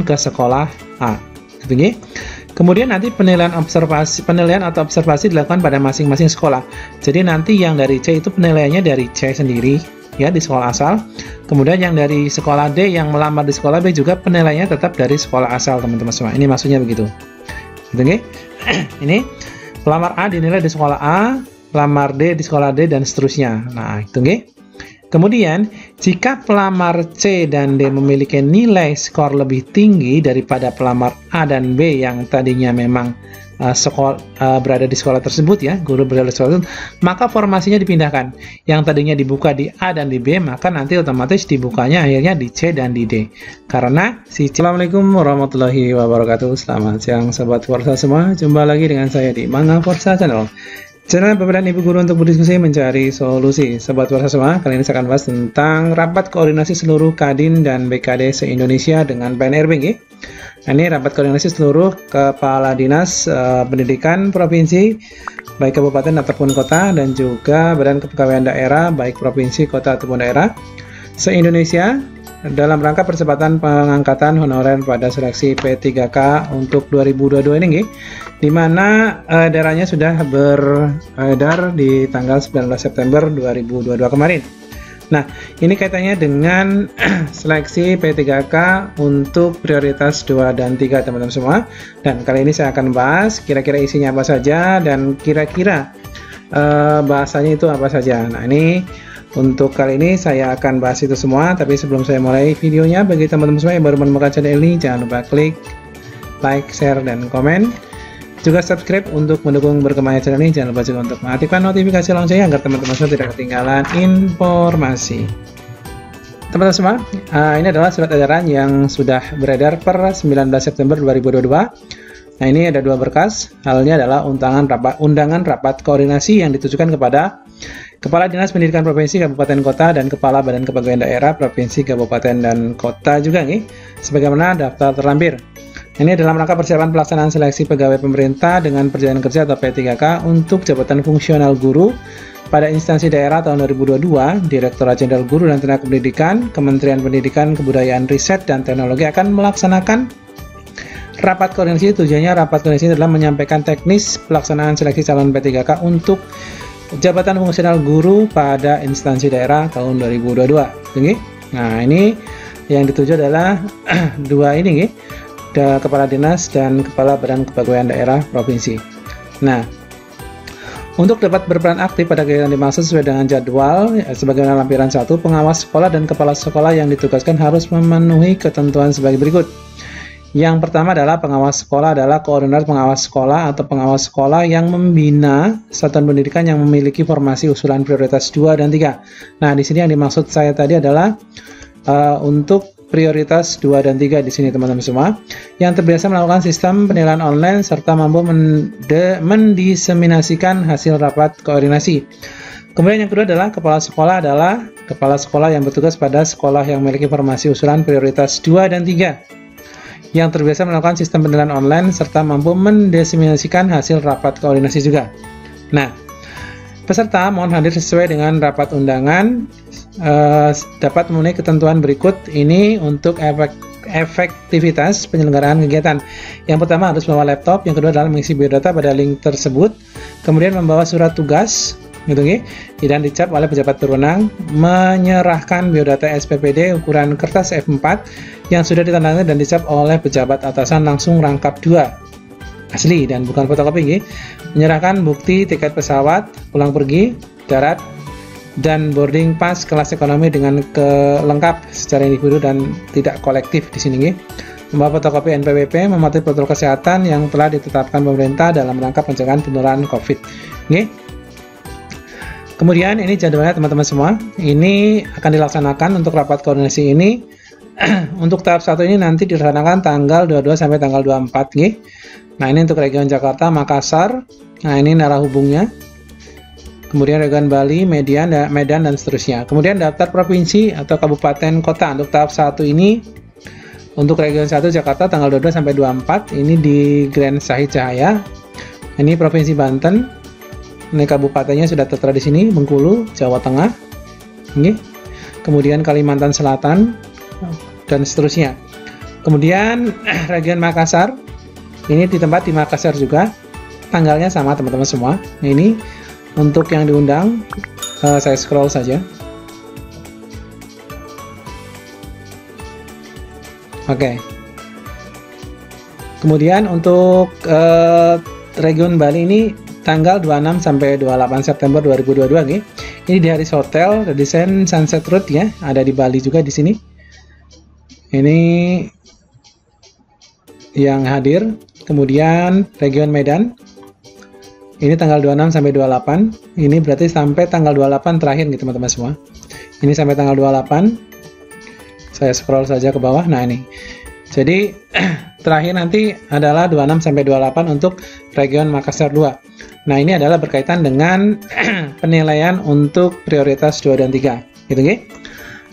ke sekolah A. Gitu nggih. Kemudian nanti penilaian atau observasi dilakukan pada masing-masing sekolah. Jadi nanti yang dari C itu penilaiannya dari C sendiri ya di sekolah asal. Kemudian yang dari sekolah D yang melamar di sekolah B juga penilaiannya tetap dari sekolah asal, teman-teman semua. Ini maksudnya begitu. Gitu nggih. Ini pelamar A dinilai di sekolah A, pelamar D di sekolah D dan seterusnya. Nah, itu nggih. Kemudian, jika pelamar C dan D memiliki nilai skor lebih tinggi daripada pelamar A dan B yang tadinya memang berada di sekolah tersebut ya, guru berada di sekolah tersebut, maka formasinya dipindahkan. Yang tadinya dibuka di A dan di B, maka nanti otomatis dibukanya akhirnya di C dan di D. Karena Assalamualaikum warahmatullahi wabarakatuh. Selamat siang Sobat Forsa semua. Jumpa lagi dengan saya di Manga Forsa Channel. Channel Bapak dan Ibu Guru untuk berdiskusi mencari solusi. Sobat Forsa semua, kali ini saya akan bahas tentang rapat koordinasi seluruh Kadin dan BKD se-Indonesia dengan PNRB. Nah, ini rapat koordinasi seluruh Kepala Dinas Pendidikan Provinsi, baik kabupaten ataupun kota, dan juga Badan Kepegawaian Daerah, baik provinsi, kota ataupun daerah, se-Indonesia, dalam rangka percepatan pengangkatan honorer pada seleksi P3K untuk 2022 ini, di mana daerahnya sudah beredar di tanggal 19 September 2022 kemarin. Nah, ini kaitannya dengan seleksi P3K untuk prioritas 2 dan 3, teman-teman semua. Dan kali ini saya akan bahas kira-kira isinya apa saja dan kira-kira bahasanya itu apa saja. Nah, ini untuk kali ini saya akan bahas itu semua, tapi sebelum saya mulai videonya, bagi teman-teman semua yang baru menemukan channel ini, jangan lupa klik like, share, dan komen. Juga subscribe untuk mendukung berkembangnya channel ini. Jangan lupa juga untuk mengaktifkan notifikasi loncengnya agar teman-teman semua tidak ketinggalan informasi. Teman-teman semua, ini adalah surat edaran yang sudah beredar per 19 September 2022. Nah, ini ada 2 berkas. Halnya adalah undangan rapat koordinasi yang ditujukan kepada Kepala Dinas Pendidikan Provinsi, Kabupaten, Kota, dan Kepala Badan Kepegawaian Daerah Provinsi, Kabupaten, dan Kota juga nih, sebagaimana daftar terlampir. Ini dalam rangka persiapan pelaksanaan seleksi pegawai pemerintah dengan perjanjian kerja atau P3K untuk jabatan fungsional guru pada instansi daerah tahun 2022. Direktorat Jenderal Guru dan Tenaga Pendidikan, Kementerian Pendidikan, Kebudayaan, Riset, dan Teknologi akan melaksanakan rapat koordinasi. Tujuannya rapat koordinasi adalah menyampaikan teknis pelaksanaan seleksi calon P3K untuk jabatan fungsional guru pada instansi daerah tahun 2022. Nah, ini yang dituju adalah 2 ini, Kepala Dinas dan Kepala Badan Kepegawaian Daerah Provinsi. Nah, untuk dapat berperan aktif pada kegiatan dimaksud sesuai dengan jadwal, sebagaimana lampiran 1, pengawas sekolah dan kepala sekolah yang ditugaskan harus memenuhi ketentuan sebagai berikut. Yang pertama adalah pengawas sekolah adalah koordinator pengawas sekolah atau pengawas sekolah yang membina satuan pendidikan yang memiliki formasi usulan prioritas 2 dan 3. Nah, di sini yang dimaksud saya tadi adalah untuk prioritas 2 dan 3 di sini, teman-teman semua, yang terbiasa melakukan sistem penilaian online serta mampu mendiseminasikan hasil rapat koordinasi. Kemudian yang kedua adalah kepala sekolah yang bertugas pada sekolah yang memiliki formasi usulan prioritas 2 dan 3. Yang terbiasa melakukan sistem penilaian online serta mampu mendiseminasikan hasil rapat koordinasi juga. Nah, peserta mohon hadir sesuai dengan rapat undangan, dapat memenuhi ketentuan berikut ini untuk efektivitas penyelenggaraan kegiatan. Yang pertama harus membawa laptop, yang kedua adalah mengisi biodata pada link tersebut, kemudian membawa surat tugas, dan dicap oleh pejabat berwenang, menyerahkan biodata SPPD ukuran kertas F4 yang sudah ditandatangani dan dicap oleh pejabat atasan langsung rangkap 2 asli dan bukan fotokopi, menyerahkan bukti tiket pesawat pulang pergi darat dan boarding pass kelas ekonomi dengan lengkap secara individu dan tidak kolektif di sini, membawa fotokopi NPWP, mematuhi protokol kesehatan yang telah ditetapkan pemerintah dalam rangka pencegahan penularan COVID. Kemudian ini jadwalnya, teman-teman semua. Ini akan dilaksanakan untuk rapat koordinasi ini. Untuk tahap 1 ini nanti dilaksanakan tanggal 22 sampai tanggal 24. Nah, ini untuk region Jakarta, Makassar. Nah, ini narah hubungnya. Kemudian region Bali, Medan, dan seterusnya. Kemudian daftar provinsi atau kabupaten kota untuk tahap 1 ini. Untuk region 1 Jakarta tanggal 22 sampai 24. Ini di Grand Sahid Cahaya. Ini Provinsi Banten. Ini kabupatennya sudah tertera di sini, Bengkulu, Jawa Tengah. Kemudian Kalimantan Selatan dan seterusnya. Kemudian region Makassar, ini di tempat di Makassar juga, tanggalnya sama teman-teman semua. Nah, ini untuk yang diundang, saya scroll saja. Oke. Kemudian untuk region Bali ini tanggal 26 sampai 28 September 2022 nih. Ini di Haris Hotel, Radisson Sunset Road ya, ada di Bali juga di sini. Ini yang hadir. Kemudian region Medan. Ini tanggal 26 sampai 28. Ini berarti sampai tanggal 28 terakhir nih teman-teman semua. Ini sampai tanggal 28. Saya scroll saja ke bawah. Nah, ini. Jadi terakhir nanti adalah 26 sampai 28 untuk region Makassar 2. Nah, ini adalah berkaitan dengan penilaian untuk prioritas 2 dan 3. Gitu nggih?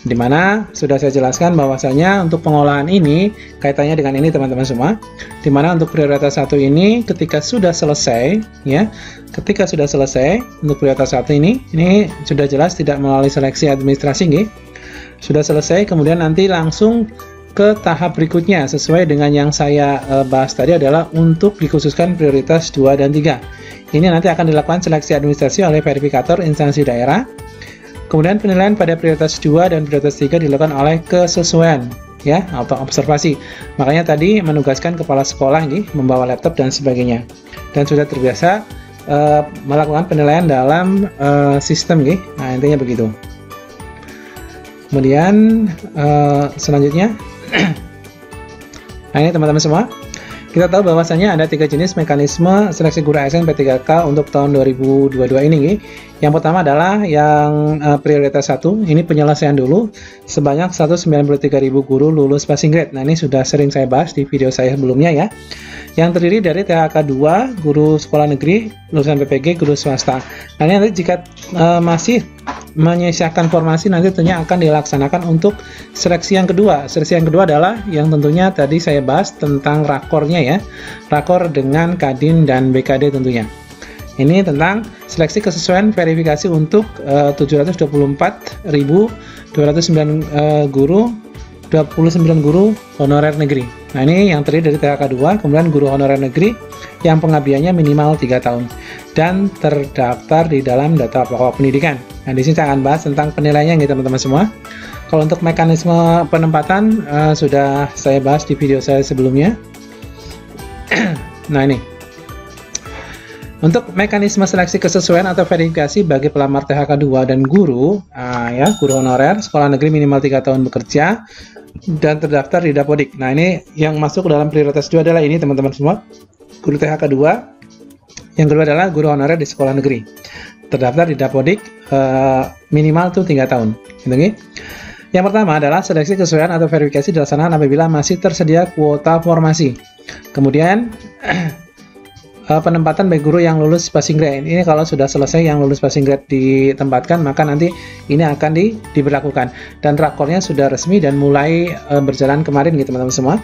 Dimana sudah saya jelaskan bahwasanya untuk pengolahan ini kaitannya dengan ini teman-teman semua. Dimana untuk prioritas 1 ini ketika sudah selesai ya, ketika sudah selesai untuk prioritas 1 ini sudah jelas tidak melalui seleksi administrasi nggih. Sudah selesai, kemudian nanti langsung ke tahap berikutnya sesuai dengan yang saya bahas tadi adalah untuk dikhususkan prioritas 2 dan 3. Ini nanti akan dilakukan seleksi administrasi oleh verifikator instansi daerah. Kemudian penilaian pada prioritas 2 dan prioritas 3 dilakukan oleh kesesuaian ya atau observasi. Makanya tadi menugaskan kepala sekolah nih membawa laptop dan sebagainya. Dan sudah terbiasa melakukan penilaian dalam sistem nih. Nah, intinya begitu. Kemudian selanjutnya nah, ini teman-teman semua. Kita tahu bahwasanya ada 3 jenis mekanisme seleksi guru ASN P3K untuk tahun 2022 ini. Yang pertama adalah yang prioritas 1, ini penyelesaian dulu sebanyak 193.000 guru lulus passing grade. Nah, ini sudah sering saya bahas di video saya sebelumnya ya. Yang terdiri dari THK 2, guru sekolah negeri, lulusan PPG, guru swasta. Nah, ini nanti jika masih menyisakan formasi nanti tentunya akan dilaksanakan untuk seleksi yang kedua. Seleksi yang kedua adalah yang tentunya tadi saya bahas tentang rakornya ya. Rakor dengan Kadin dan BKD tentunya. Ini tentang seleksi kesesuaian verifikasi untuk 724.209 guru, 29 guru honorer negeri. Nah, ini yang terdiri dari THK 2, kemudian guru honorer negeri yang pengabdiannya minimal 3 tahun dan terdaftar di dalam data pokok pendidikan. Nah, di sini saya akan bahas tentang penilaiannya nih teman-teman semua. Kalau untuk mekanisme penempatan sudah saya bahas di video saya sebelumnya. Nah, ini untuk mekanisme seleksi kesesuaian atau verifikasi bagi pelamar THK 2 dan guru, ya guru honorer sekolah negeri minimal 3 tahun bekerja dan terdaftar di Dapodik. Nah, ini yang masuk dalam prioritas 2 adalah ini teman-teman semua, guru THK 2. Yang kedua adalah guru honorer di sekolah negeri terdaftar di Dapodik minimal tuh 3 tahun. Gitu. Yang pertama adalah seleksi kesesuaian atau verifikasi dilaksanakan apabila masih tersedia kuota formasi. Kemudian penempatan bagi guru yang lulus passing grade. Ini kalau sudah selesai yang lulus passing grade ditempatkan, maka nanti ini akan diberlakukan. Dan rakornya sudah resmi dan mulai berjalan kemarin gitu teman-teman semua.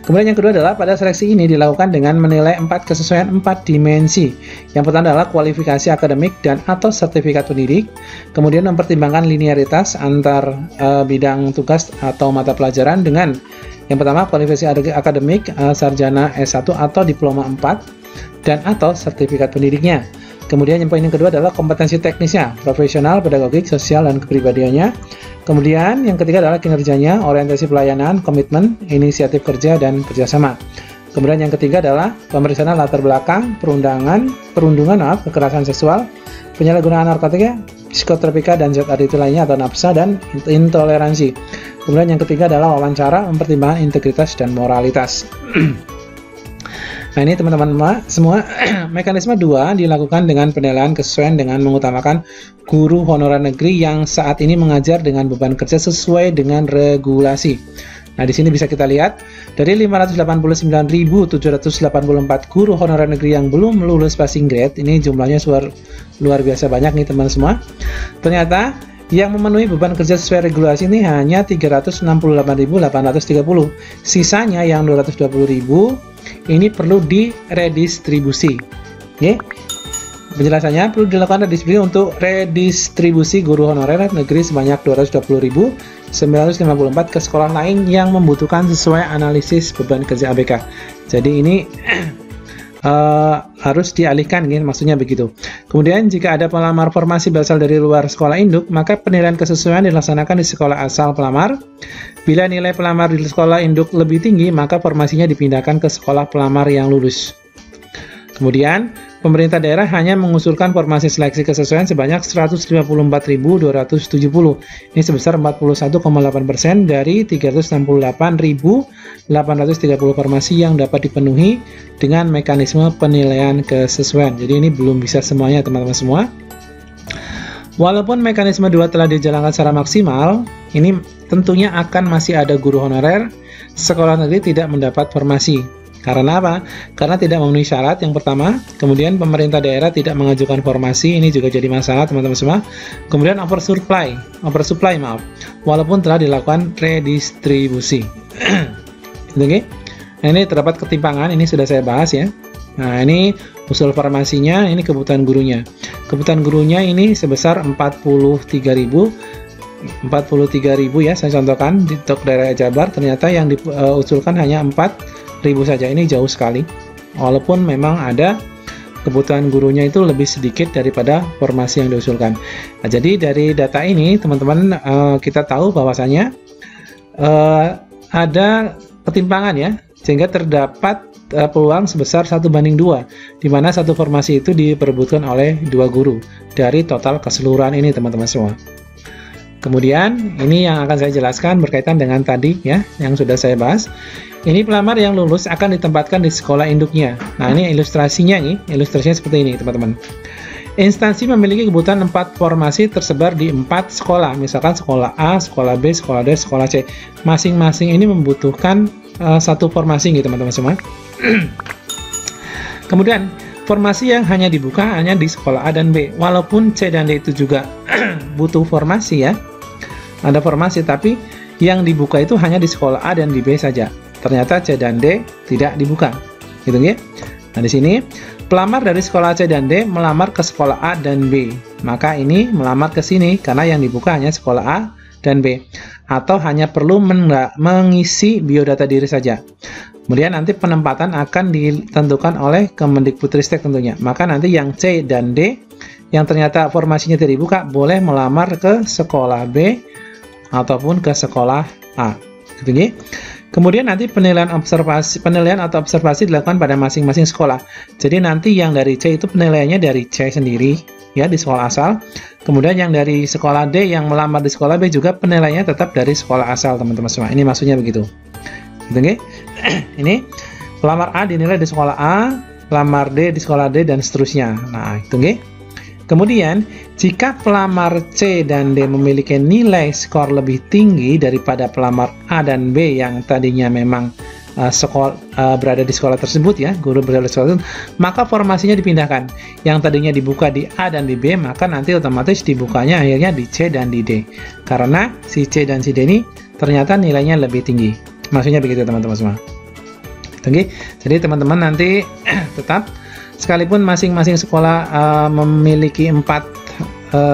Kemudian yang kedua adalah pada seleksi ini dilakukan dengan menilai 4 kesesuaian 4 dimensi. Yang pertama adalah kualifikasi akademik dan atau sertifikat pendidik. Kemudian mempertimbangkan linearitas antar bidang tugas atau mata pelajaran dengan yang pertama kualifikasi akademik sarjana S1 atau diploma 4 dan atau sertifikat pendidiknya. Kemudian yang poin yang kedua adalah kompetensi teknisnya, profesional, pedagogik, sosial, dan kepribadiannya. Kemudian yang ketiga adalah kinerjanya, orientasi pelayanan, komitmen, inisiatif kerja, dan kerjasama. Kemudian yang ketiga adalah pemeriksaan latar belakang, perundungan, kekerasan seksual, penyalahgunaan narkotika, psikotropika, dan zat aditif lainnya atau nafsa, dan intoleransi. Kemudian yang ketiga adalah wawancara, mempertimbangkan integritas dan moralitas. Nah, ini teman-teman semua, mekanisme 2 dilakukan dengan penilaian kesesuaian dengan mengutamakan guru honorer negeri yang saat ini mengajar dengan beban kerja sesuai dengan regulasi. Nah, di sini bisa kita lihat dari 589.784 guru honorer negeri yang belum lulus passing grade, ini jumlahnya luar biasa banyak nih teman semua. Ternyata yang memenuhi beban kerja sesuai regulasi ini hanya 368.830. Sisanya yang 220.000 ini perlu diredistribusi. Oke. Penjelasannya, perlu dilakukan redistribusi guru honorer negeri sebanyak 220.954 ke sekolah lain yang membutuhkan sesuai analisis beban kerja ABK. Jadi ini harus dialihkan, gitu, maksudnya begitu. Kemudian jika ada pelamar formasi berasal dari luar sekolah induk, maka penilaian kesesuaian dilaksanakan di sekolah asal pelamar. Bila nilai pelamar di sekolah induk lebih tinggi, maka formasinya dipindahkan ke sekolah pelamar yang lulus. Kemudian, pemerintah daerah hanya mengusulkan formasi seleksi kesesuaian sebanyak 154.270. Ini sebesar 41,8% dari 368.830 formasi yang dapat dipenuhi dengan mekanisme penilaian kesesuaian. Jadi ini belum bisa semuanya teman-teman semua. Walaupun mekanisme 2 telah dijalankan secara maksimal, ini tentunya akan masih ada guru honorer sekolah negeri tidak mendapat formasi. Karena apa? Karena tidak memenuhi syarat yang pertama, kemudian pemerintah daerah tidak mengajukan formasi, ini juga jadi masalah teman-teman semua. Kemudian oversupply, walaupun telah dilakukan redistribusi. Oke. Nah, ini terdapat ketimpangan, ini sudah saya bahas ya. Nah, ini usul formasinya, ini kebutuhan gurunya. Kebutuhan gurunya ini sebesar 43.000 ya, saya contohkan di daerah Jabar, ternyata yang diusulkan hanya 4.000 saja. Ini jauh sekali, walaupun memang ada kebutuhan gurunya itu lebih sedikit daripada formasi yang diusulkan. Nah, jadi dari data ini teman-teman kita tahu bahwasanya ada ketimpangan ya, sehingga terdapat peluang sebesar 1:2, di mana satu formasi itu diperebutkan oleh 2 guru dari total keseluruhan ini teman-teman semua. Kemudian ini yang akan saya jelaskan berkaitan dengan tadi ya, yang sudah saya bahas. Ini pelamar yang lulus akan ditempatkan di sekolah induknya. Nah, ini ilustrasinya seperti ini teman-teman. Instansi memiliki kebutuhan 4 formasi tersebar di 4 sekolah, misalkan sekolah A, sekolah B, sekolah D, sekolah C. Masing-masing ini membutuhkan satu formasi gitu teman-teman semua. Kemudian formasi yang hanya dibuka hanya di sekolah A dan B, walaupun C dan D itu juga butuh formasi ya, ada formasi, tapi yang dibuka itu hanya di sekolah A dan di B saja. Ternyata C dan D tidak dibuka, gitu ya. Nah, di sini pelamar dari sekolah C dan D melamar ke sekolah A dan B, maka ini melamar ke sini karena yang dibuka hanya sekolah A dan B, atau hanya perlu mengisi biodata diri saja. Kemudian nanti penempatan akan ditentukan oleh Kemendikbudristek tentunya. Maka nanti yang C dan D yang ternyata formasinya tidak dibuka boleh melamar ke sekolah B ataupun ke sekolah A, gitu ya. Kemudian nanti penilaian atau observasi dilakukan pada masing-masing sekolah. Jadi nanti yang dari C itu penilaiannya dari C sendiri ya di sekolah asal. Kemudian yang dari sekolah D yang melamar di sekolah B juga penilaiannya tetap dari sekolah asal teman-teman semua. Ini maksudnya begitu. Gitu nggih? Ini pelamar A dinilai di sekolah A, pelamar D di sekolah D dan seterusnya. Nah, itu nggih. Kemudian, jika pelamar C dan D memiliki nilai skor lebih tinggi daripada pelamar A dan B yang tadinya memang berada di sekolah tersebut ya, guru berada di sekolah tersebut, maka formasinya dipindahkan. Yang tadinya dibuka di A dan di B, maka nanti otomatis dibukanya akhirnya di C dan di D. Karena si C dan si D ini ternyata nilainya lebih tinggi. Maksudnya begitu teman-teman semua. Oke, jadi teman-teman nanti tetap sekalipun masing-masing sekolah memiliki 4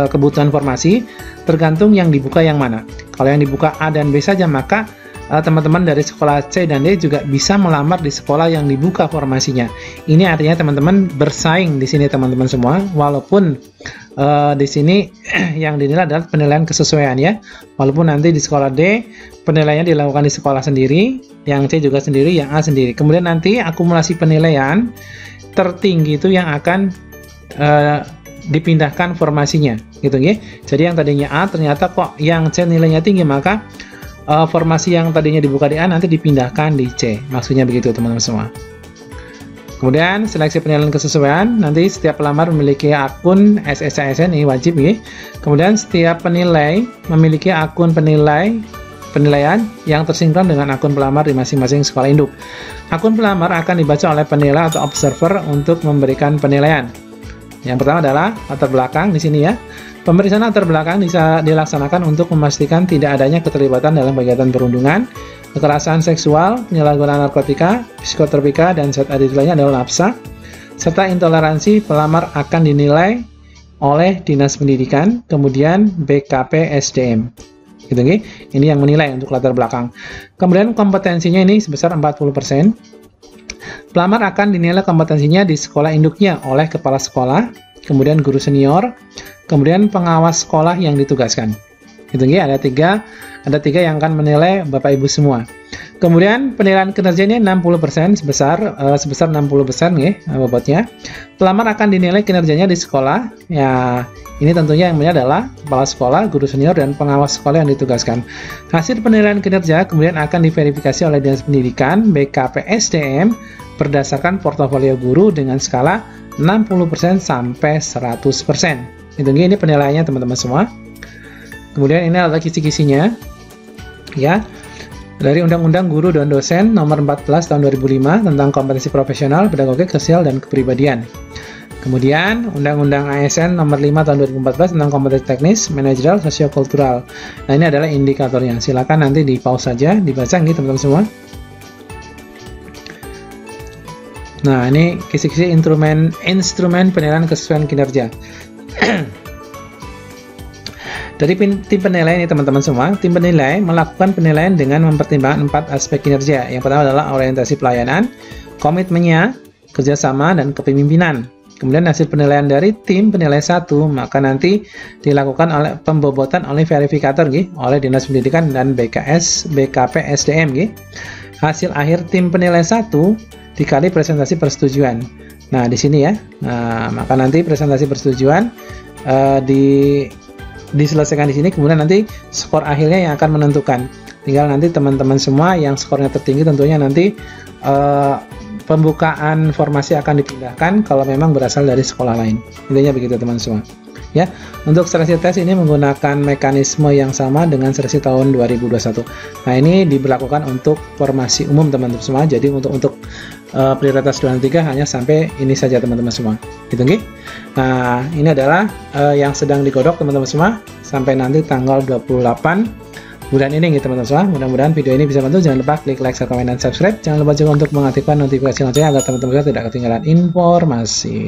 kebutuhan formasi, tergantung yang dibuka yang mana. Kalau yang dibuka A dan B saja, maka teman-teman dari sekolah C dan D juga bisa melamar di sekolah yang dibuka formasinya. Ini artinya teman-teman bersaing di sini teman-teman semua, walaupun di sini yang dinilai adalah penilaian kesesuaian ya. Walaupun nanti di sekolah D penilaiannya dilakukan di sekolah sendiri, yang C juga sendiri, yang A sendiri. Kemudian nanti akumulasi penilaian tertinggi itu yang akan dipindahkan formasinya, gitu ya. Jadi yang tadinya A ternyata kok yang C nilainya tinggi, maka formasi yang tadinya dibuka di A nanti dipindahkan di C. Maksudnya begitu teman-teman semua. Kemudian seleksi penilaian kesesuaian, nanti setiap pelamar memiliki akun SSCSN, ini wajib ya. Kemudian setiap penilai memiliki akun penilaian yang tersinkron dengan akun pelamar di masing-masing sekolah induk. Akun pelamar akan dibaca oleh penilai atau observer untuk memberikan penilaian. Yang pertama adalah latar belakang di sini ya. Pemeriksaan latar belakang bisa dilaksanakan untuk memastikan tidak adanya keterlibatan dalam kegiatan perundungan, kekerasan seksual, penyalahgunaan narkotika, psikotropika, dan zat aditif lainnya adalah nafsa. serta intoleransi pelamar akan dinilai oleh Dinas Pendidikan, kemudian BKP SDM. Gitu, okay? Ini yang menilai untuk latar belakang. Kemudian kompetensinya ini sebesar 40%. Pelamar akan dinilai kompetensinya di sekolah induknya oleh kepala sekolah, kemudian guru senior, kemudian pengawas sekolah yang ditugaskan. Gitu, okay? Ada tiga yang akan menilai Bapak Ibu semua. Kemudian penilaian kinerjanya 60%, sebesar 60% ya bobotnya. Pelamar akan dinilai kinerjanya di sekolah. Ya, ini tentunya yang menilai adalah kepala sekolah, guru senior, dan pengawas sekolah yang ditugaskan. Hasil penilaian kinerja kemudian akan diverifikasi oleh Dinas Pendidikan BKP SDM berdasarkan portofolio guru dengan skala 60% sampai 100%. Ini penilaiannya teman-teman semua. Kemudian ini adalah kisi-kisinya. Ya. Dari Undang-Undang Guru dan Dosen Nomor 14 Tahun 2005 tentang kompetensi profesional, pedagogik, sosial, dan kepribadian. Kemudian Undang-Undang ASN Nomor 5 Tahun 2014 tentang kompetensi teknis, manajerial, sosiokultural. Nah, ini adalah indikatornya. Silakan nanti di pause saja, dibaca nih teman-teman semua. Nah, ini kisi-kisi instrumen penilaian kesesuaian kinerja. Dari tim penilai ini teman-teman semua, tim penilai melakukan penilaian dengan mempertimbangkan 4 aspek kinerja. Yang pertama adalah orientasi pelayanan, komitmennya, kerjasama, dan kepemimpinan. Kemudian hasil penilaian dari tim penilai 1, maka nanti dilakukan oleh pembobotan oleh verifikator oleh Dinas Pendidikan dan BKP SDM. Hasil akhir tim penilai 1 dikali presentasi persetujuan. Nah, di sini ya. Nah, maka nanti presentasi persetujuan diselesaikan di sini, kemudian nanti skor akhirnya yang akan menentukan. Tinggal nanti teman-teman semua yang skornya tertinggi tentunya nanti pembukaan formasi akan dipindahkan kalau memang berasal dari sekolah lain. Intinya begitu teman semua. Ya, untuk seleksi tes ini menggunakan mekanisme yang sama dengan seleksi tahun 2021. Nah, ini diberlakukan untuk formasi umum teman-teman semua. Jadi untuk prioritas 2 dan 3 hanya sampai ini saja teman-teman semua. Gitu nggih? Nah, ini adalah yang sedang digodok teman-teman semua sampai nanti tanggal 28 bulan ini gitu teman-teman semua. Mudah-mudahan video ini bisa bantu. Jangan lupa klik like, share, komen, dan subscribe. Jangan lupa juga untuk mengaktifkan notifikasi loncengnya agar teman-teman tidak ketinggalan informasi.